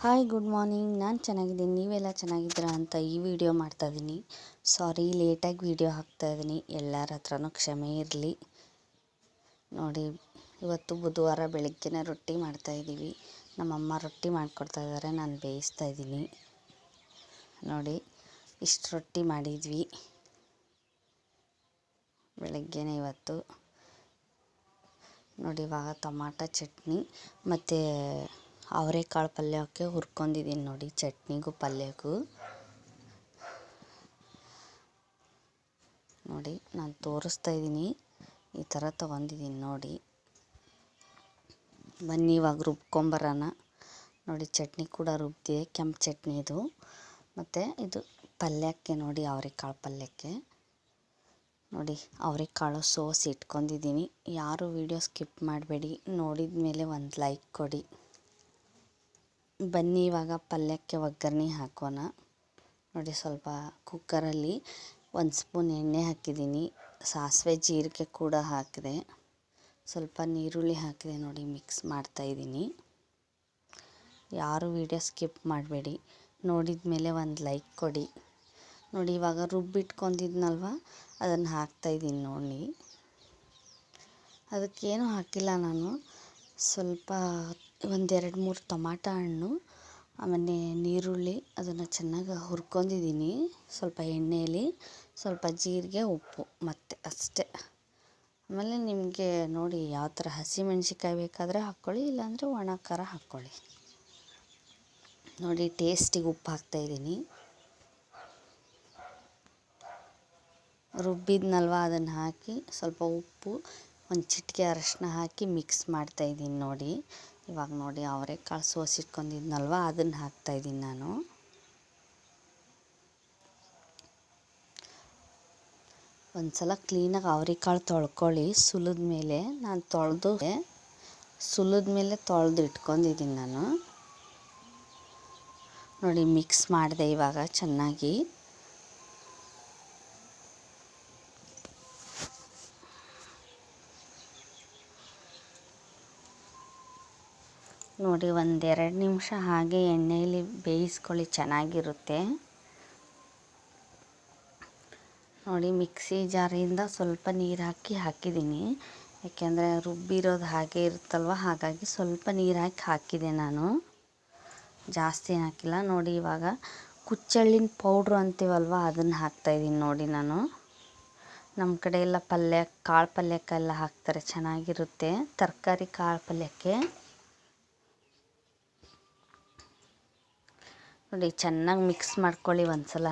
Hi good morning. ನಾನು ಚೆನ್ನಾಗಿದ್ದೀನಿ, ನೀವೆಲ್ಲ ಚೆನ್ನಾಗಿದ್ದೀರಾ ಅಂತ ಈ ವಿಡಿಯೋ ಮಾಡ್ತಾಯಿದ್ದೀನಿ. ಸಾರಿ ಲೇಟಾಗಿ ವಿಡಿಯೋ ಹಾಕ್ತಾಯಿದ್ದೀನಿ, ಎಲ್ಲರ ಹತ್ರನೂ ಕ್ಷಮೆ ಇರಲಿ. ನೋಡಿ, ಇವತ್ತು ಬುಧವಾರ ಬೆಳಗ್ಗೆನೇ ರೊಟ್ಟಿ ಮಾಡ್ತಾಯಿದ್ದೀವಿ. ನಮ್ಮಮ್ಮ ರೊಟ್ಟಿ ಮಾಡಿಕೊಡ್ತಾಯಿದ್ದಾರೆ, ನಾನು ಬೇಯಿಸ್ತಾಯಿದ್ದೀನಿ. ನೋಡಿ, ಇಷ್ಟು ರೊಟ್ಟಿ ಮಾಡಿದ್ವಿ ಬೆಳಗ್ಗೆನೇ ಇವತ್ತು. ನೋಡಿ, ಇವಾಗ ಟೊಮಾಟೊ ಚಟ್ನಿ ಮತ್ತು ಅವರೆಕಾಳು ಪಲ್ಯಕ್ಕೆ ಹುರ್ಕೊಂಡಿದ್ದೀನಿ. ನೋಡಿ, ಚಟ್ನಿಗೂ ಪಲ್ಯಕ್ಕೂ ನೋಡಿ ನಾನು ತೋರಿಸ್ತಾ ಇದ್ದೀನಿ. ಈ ಥರ ತೊಗೊಂಡಿದ್ದೀನಿ ನೋಡಿ. ಬನ್ನಿ ಇವಾಗ ರುಬ್ಕೊಂಬರೋಣ. ನೋಡಿ, ಚಟ್ನಿ ಕೂಡ ರುಬ್ಬಿದೆ, ಕೆಂಪು ಚಟ್ನಿ ಇದು. ಮತ್ತು ಇದು ಪಲ್ಯಕ್ಕೆ ನೋಡಿ, ಅವರೆಕಾಳು ಪಲ್ಯಕ್ಕೆ ನೋಡಿ ಅವರೆಕಾಳು ಸೋಸಿ ಇಟ್ಕೊಂಡಿದ್ದೀನಿ. ಯಾರು ವಿಡಿಯೋ ಸ್ಕಿಪ್ ಮಾಡಬೇಡಿ, ನೋಡಿದ ಮೇಲೆ ಒಂದು ಲೈಕ್ ಕೊಡಿ. ಬನ್ನಿ ಇವಾಗ ಪಲ್ಯಕ್ಕೆ ಒಗ್ಗರಣೆ ಹಾಕೋಣ. ನೋಡಿ, ಸ್ವಲ್ಪ ಕುಕ್ಕರಲ್ಲಿ 1 ಸ್ಪೂನ್ ಎಣ್ಣೆ ಹಾಕಿದ್ದೀನಿ, ಸಾಸಿವೆ ಜೀರಿಗೆ ಕೂಡ ಹಾಕಿದೆ, ಸ್ವಲ್ಪ ನೀರುಳ್ಳಿ ಹಾಕಿದೆ. ನೋಡಿ, ಮಿಕ್ಸ್ ಮಾಡ್ತಾಯಿದ್ದೀನಿ. ಯಾರು ವಿಡಿಯೋ ಸ್ಕಿಪ್ ಮಾಡಬೇಡಿ, ನೋಡಿದ ಮೇಲೆ ಒಂದು ಲೈಕ್ ಕೊಡಿ. ನೋಡಿ, ಇವಾಗ ರುಬ್ಬಿಟ್ಕೊಂಡಿದ್ನಲ್ವ ಅದನ್ನು ಹಾಕ್ತಾಯಿದ್ದೀನಿ. ನೋಡಿ, ಅದಕ್ಕೇನು ಹಾಕಿಲ್ಲ ನಾನು. ಸ್ವಲ್ಪ 1-2-3 ಟೊಮಾಟೊ ಹಣ್ಣು, ಆಮೇಲೆ ನೀರುಳ್ಳಿ, ಅದನ್ನು ಚೆನ್ನಾಗಿ ಹುರ್ಕೊಂಡಿದ್ದೀನಿ ಸ್ವಲ್ಪ ಎಣ್ಣೆಯಲ್ಲಿ. ಸ್ವಲ್ಪ ಜೀರಿಗೆ, ಉಪ್ಪು ಮತ್ತು ಅಷ್ಟೇ. ಆಮೇಲೆ ನಿಮಗೆ ನೋಡಿ ಯಾವ ಥರ ಹಸಿಮೆಣ್ಸಿಕಾಯಿ ಬೇಕಾದರೆ ಹಾಕ್ಕೊಳ್ಳಿ, ಇಲ್ಲಾಂದರೆ ಒಣ ಖಾರ ಹಾಕ್ಕೊಳ್ಳಿ. ನೋಡಿ, ಟೇಸ್ಟಿಗೆ ಉಪ್ಪು ಹಾಕ್ತಾಯಿದ್ದೀನಿ. ರುಬ್ಬಿದ್ನಲ್ವ ಅದನ್ನು ಹಾಕಿ ಸ್ವಲ್ಪ ಉಪ್ಪು, ಒಂದು ಚಿಟಿಕೆ ಅರಶಿನ ಹಾಕಿ ಮಿಕ್ಸ್ ಮಾಡ್ತಾಯಿದ್ದೀನಿ. ನೋಡಿ, ಇವಾಗ ನೋಡಿ ಅವರೆಕಾಳು ಸೋಸಿಟ್ಕೊಂಡಿದ್ನಲ್ವ ಅದನ್ನು ಹಾಕ್ತಾಯಿದ್ದೀನಿ ನಾನು. ಒಂದು ಸಲ ಕ್ಲೀನಾಗಿ ಅವರೆಕಾಳು ತೊಳ್ಕೊಳ್ಳಿ, ಸುಲಿದ ಮೇಲೆ. ನಾನು ಸುಲಿದ ಮೇಲೆ ತೊಳೆದು ಇಟ್ಕೊಂಡಿದ್ದೀನಿ ನಾನು. ನೋಡಿ, ಮಿಕ್ಸ್ ಮಾಡಿದೆ ಇವಾಗ ಚೆನ್ನಾಗಿ. ನೋಡಿ, 1-2 ನಿಮಿಷ ಹಾಗೆ ಎಣ್ಣೆಯಲ್ಲಿ ಬೇಯಿಸ್ಕೊಳ್ಳಿ, ಚೆನ್ನಾಗಿರುತ್ತೆ. ನೋಡಿ, ಮಿಕ್ಸಿ ಜಾರಿಂದ ಸ್ವಲ್ಪ ನೀರು ಹಾಕಿದ್ದೀನಿ, ಯಾಕೆಂದರೆ ರುಬ್ಬಿರೋದು ಹಾಗೆ ಇರುತ್ತಲ್ವ, ಹಾಗಾಗಿ ಸ್ವಲ್ಪ ನೀರು ಹಾಕಿದೆ ನಾನು, ಜಾಸ್ತಿ ಹಾಕಿಲ್ಲ. ನೋಡಿ, ಇವಾಗ ಕುಚ್ಚಳ್ಳಿನ ಪೌಡ್ರು ಅಂತೀವಲ್ವ ಅದನ್ನು ಹಾಕ್ತಾಯಿದ್ದೀನಿ. ನೋಡಿ, ನಾನು ನಮ್ಮ ಕಡೆ ಎಲ್ಲ ಕಾಳು ಪಲ್ಯಕ್ಕೆಲ್ಲ ಹಾಕ್ತಾರೆ, ಚೆನ್ನಾಗಿರುತ್ತೆ ತರಕಾರಿ ಕಾಳು ಪಲ್ಯಕ್ಕೆ. ನೋಡಿ, ಚೆನ್ನಾಗಿ ಮಿಕ್ಸ್ ಮಾಡ್ಕೊಳ್ಳಿ ಒಂದು ಸಲ.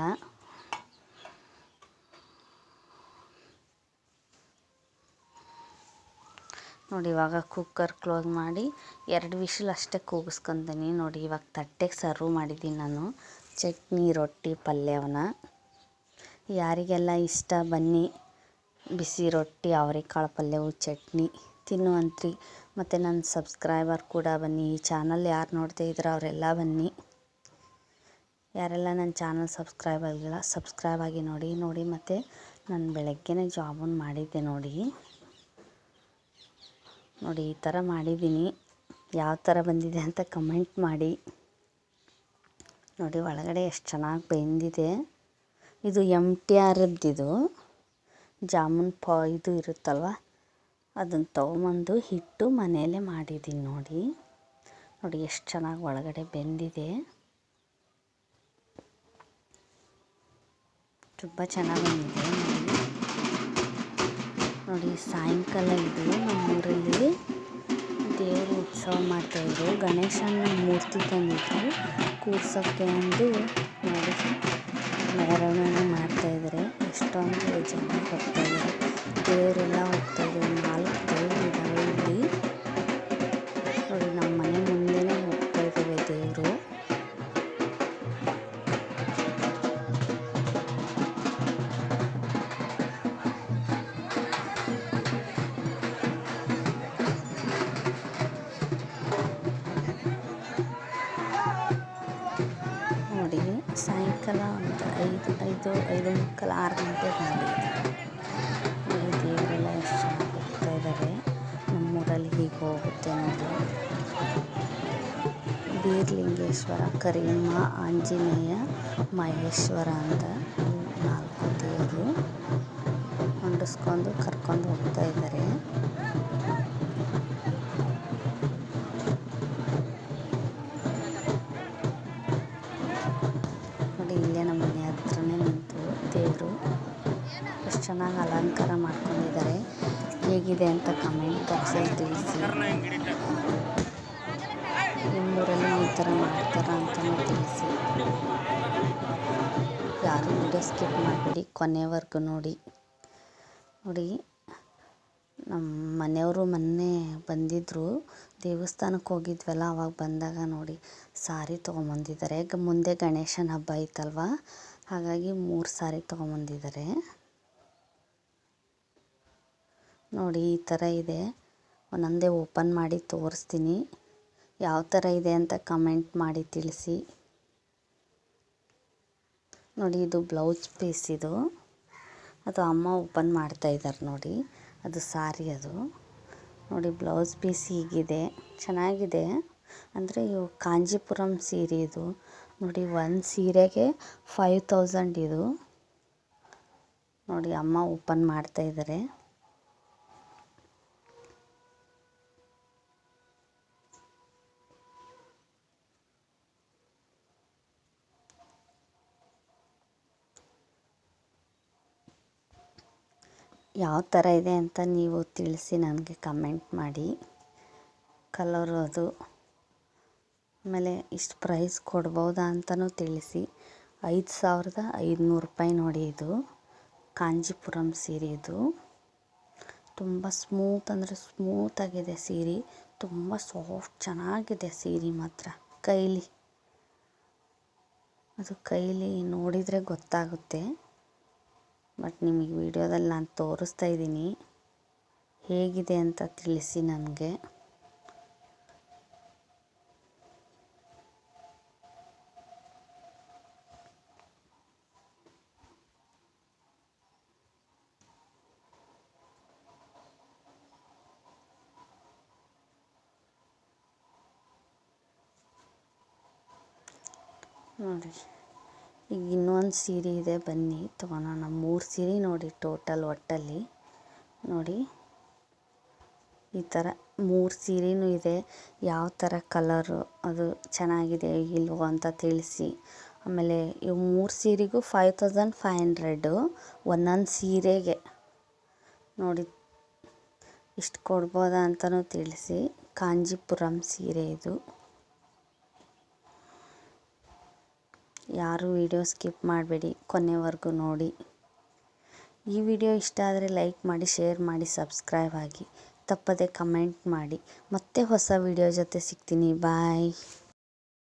ನೋಡಿ, ಇವಾಗ ಕುಕ್ಕರ್ ಕ್ಲೋಸ್ ಮಾಡಿ 2 ವಿಷಲ್ ಅಷ್ಟೇ ಕೂಗಿಸ್ಕೊತೀನಿ. ನೋಡಿ, ಇವಾಗ ತಟ್ಟೆಗೆ ಸರ್ವ್ ಮಾಡಿದ್ದೀನಿ ನಾನು ಚಟ್ನಿ, ರೊಟ್ಟಿ, ಪಲ್ಯವನ್ನ. ಯಾರಿಗೆಲ್ಲ ಇಷ್ಟ ಬನ್ನಿ, ಬಿಸಿ ರೊಟ್ಟಿ, ಅವರೆಕಾಳು ಪಲ್ಯವು, ಚಟ್ನಿ ತಿನ್ನುವಂತ್ರಿ. ಮತ್ತು ನನ್ನ ಸಬ್ಸ್ಕ್ರೈಬರ್ ಕೂಡ ಬನ್ನಿ. ಈ ಚಾನಲ್ ಯಾರು ನೋಡ್ತಾ ಇದ್ದೀರೋ ಅವರೆಲ್ಲ ಬನ್ನಿ. ಯಾರೆಲ್ಲ ನನ್ನ ಚಾನಲ್ ಸಬ್ಸ್ಕ್ರೈಬ್ ಆಗಿ ನೋಡಿ. ಮತ್ತು ನಾನು ಬೆಳಗ್ಗೆನೇ ಜಾಮೂನ್ ಮಾಡಿದ್ದೆ ನೋಡಿ. ನೋಡಿ, ಈ ಥರ ಮಾಡಿದ್ದೀನಿ. ಯಾವ ಥರ ಬಂದಿದೆ ಅಂತ ಕಮೆಂಟ್ ಮಾಡಿ. ನೋಡಿ, ಒಳಗಡೆ ಎಷ್ಟು ಚೆನ್ನಾಗಿ ಬೆಂದಿದೆ. ಇದು MTRದ್ದು ಜಾಮೂನ್ ಇದು ಇರುತ್ತಲ್ವ, ಅದನ್ನು ತೊಗೊಂಬಂದು ಹಿಟ್ಟು ಮನೆಯಲ್ಲೇ ಮಾಡಿದ್ದೀನಿ. ನೋಡಿ ಎಷ್ಟು ಚೆನ್ನಾಗಿ ಒಳಗಡೆ ಬೆಂದಿದೆ, ತುಂಬ ಚೆನ್ನಾಗಿ ಬಂದಿದೆ. ನೋಡಿ, ಸಾಯಂಕಾಲ ಇದು ನಮ್ಮೂರಲ್ಲಿ ದೇವರು ಉತ್ಸವ ಮಾಡ್ತಾಯಿದ್ರು. ಗಣೇಶನ ಮೂರ್ತಿ ತಂದಿದ್ರು ಕೂರ್ಸೋಕ್ಕೆ ಒಂದು. ನೋಡಿ, ಮೆರವಣಿಗೆ ಮಾಡ್ತಾಯಿದ್ದಾರೆ, ಎಷ್ಟೊಂದು ಜನ ಹೋಗ್ತಾಯಿದ್ದಾರೆ, ದೇವರೆಲ್ಲ ಹೋಗ್ತಾಯಿದ್ದಾರೆ. 4 ದೇವರು ಇದ್ದಾವೆ ಇಲ್ಲಿ. ನೋಡಿ, ನಮ್ಮ ಮನೆ ಮುಂದೆನೇ ಹೋಗ್ತಾಯಿದ್ದಾವೆ ದೇವರು. ನೋಡಿ, ಸಾಯಂಕಾಲ ಒಂದು 5:30, 6 ಗಂಟೆಗೆ ಮಾಡಿದ್ವಿ. ನೋಡಿ, ದೇವರೆಲ್ಲ ಎಷ್ಟು ಚೆನ್ನಾಗಿ ಹೋಗ್ತಾಯಿದ್ದಾರೆ. ನಮ್ಮೂರಲ್ಲಿ ಹೀಗೆ ಹೋಗುತ್ತೆ ನೋಡಿ. ಬೀರಲಿಂಗೇಶ್ವರ, ಕರಿಯಮ್ಮ, ಆಂಜನೇಯ, ಮಹೇಶ್ವರ ಅಂತ 4 ದೇವರು ಹೊಂದಿಸ್ಕೊಂಡು ಕರ್ಕೊಂಡು ಹೋಗ್ತಾ ಇದ್ದಾರೆ. ನೋಡಿ, ಇಲ್ಲೇ ನಮ್ಮ ಮನೆ ಹತ್ರನೇ ನಿಂತು ದೇವರು ಎಷ್ಟು ಚೆನ್ನಾಗಿ ಅಲಂಕಾರ ಮಾಡ್ಕೊಂಡಿದ್ದಾರೆ. ಹೇಗಿದೆ ಅಂತ ಕಮೆಂಟ್ ಬಾಕ್ಸಲ್ಲಿ ತಿಳಿಸಿ. ನಿಮ್ಮೂರಲ್ಲಿ ಈ ಥರ ಮಾಡ್ತಾರ ಅಂತಲೂ ತಿಳಿಸಿ. ಯಾರು ವಿಡಿಯೋ ಸ್ಕಿಪ್ ಮಾಡಬೇಡಿ, ಕೊನೆವರೆಗೂ ನೋಡಿ. ನಮ್ಮ ಮನೆಯವರು ಮೊನ್ನೆ ಬಂದಿದ್ದರು, ದೇವಸ್ಥಾನಕ್ಕೆ ಹೋಗಿದ್ವಲ್ಲ, ಅವಾಗ ಬಂದಾಗ ನೋಡಿ ಸಾರಿ ತೊಗೊಂಬಂದಿದ್ದಾರೆ. ಮುಂದೆ ಗಣೇಶನ ಹಬ್ಬ ಐತಲ್ವ, ಹಾಗಾಗಿ 3 ಸಾರಿ ತೊಗೊಂಬಂದಿದ್ದಾರೆ. ನೋಡಿ, ಈ ಥರ ಇದೆ. ಒಂದೊಂದೇ ಓಪನ್ ಮಾಡಿ ತೋರಿಸ್ತೀನಿ. ಯಾವ ಥರ ಇದೆ ಅಂತ ಕಮೆಂಟ್ ಮಾಡಿ ತಿಳಿಸಿ. ನೋಡಿ, ಇದು ಬ್ಲೌಸ್ ಪೀಸ್. ಅದು ಅಮ್ಮ ಓಪನ್ ಮಾಡ್ತಾ ಇದ್ದಾರೆ ನೋಡಿ. ಅದು ಸಾರಿ. ಅದು ನೋಡಿ, ಬ್ಲೌಸ್ ಪೀಸ್ ಹೀಗಿದೆ, ಚೆನ್ನಾಗಿದೆ. ಅಂದರೆ ಇವು ಕಾಂಜೀಪುರಂ ಸೀರೆ. ಇದು ನೋಡಿ, ಒಂದು ಸೀರೆಗೆ 5000 ಇದು. ನೋಡಿ, ಅಮ್ಮ ಓಪನ್ ಮಾಡ್ತಾ ಇದ್ದಾರೆ. ಯಾವ ಥರ ಇದೆ ಅಂತ ನೀವು ತಿಳಿಸಿ, ನನಗೆ ಕಮೆಂಟ್ ಮಾಡಿ. ಕಲರು ಅದು, ಆಮೇಲೆ ಇಷ್ಟು ಪ್ರೈಸ್ ಕೊಡ್ಬೋದಾ ಅಂತಲೂ ತಿಳಿಸಿ. 5500 ರೂಪಾಯಿ ನೋಡಿ. ಇದು ಕಾಂಜೀಪುರಂ ಸೀರೆ. ಇದು ತುಂಬ ಸ್ಮೂತ್, ಅಂದರೆ ಸ್ಮೂತಾಗಿದೆ ಸೀರೆ. ತುಂಬ ಸಾಫ್ಟ್, ಚೆನ್ನಾಗಿದೆ ಸೀರೆ ಮಾತ್ರ. ಕೈಲಿ ನೋಡಿದರೆ ಗೊತ್ತಾಗುತ್ತೆ. ಬಟ್ ನಿಮಗೆ ವಿಡಿಯೋದಲ್ಲಿ ನಾನು ತೋರಿಸ್ತಾ ಇದ್ದೀನಿ. ಹೇಗಿದೆ ಅಂತ ತಿಳಿಸಿ ನನಗೆ. ನೋಡಿ, ಈಗ ಇನ್ನೊಂದು ಸೀರೆ ಇದೆ, ಬನ್ನಿ ತೊಗೊಳೋಣ. 3 ಸೀರೆ ನೋಡಿ ಟೋಟಲ್ ಒಟ್ಟಲ್ಲಿ. ನೋಡಿ, ಈ ಥರ 3 ಸೀರೆನೂ ಇದೆ. ಯಾವ ಥರ ಕಲರು ಅದು ಚೆನ್ನಾಗಿದೆ ಇಲ್ವೋ ಅಂತ ತಿಳಿಸಿ. ಆಮೇಲೆ ಇವು 3 ಸೀರೆಗೂ 5500 ಒಂದೊಂದು ಸೀರೆಗೆ. ನೋಡಿ, ಇಷ್ಟು ಕೊಡ್ಬೋದಾ ಅಂತಲೂ ತಿಳಿಸಿ. ಕಾಂಜೀಪುರಂ ಸೀರೆ ಇದು. ಯಾರು ವಿಡಿಯೋ ಸ್ಕಿಪ್ ಮಾಡಬೇಡಿ, ಕೊನೆವರೆಗೂ ನೋಡಿ. ಈ ವಿಡಿಯೋ ಇಷ್ಟ ಆದರೆ ಲೈಕ್ ಮಾಡಿ, ಶೇರ್ ಮಾಡಿ, ಸಬ್ಸ್ಕ್ರೈಬ್ ಆಗಿ. ತಪ್ಪದೆ ಕಮೆಂಟ್ ಮಾಡಿ. ಮತ್ತೆ ಹೊಸ ವಿಡಿಯೋ ಜೊತೆ ಸಿಗ್ತೀನಿ. ಬಾಯ್.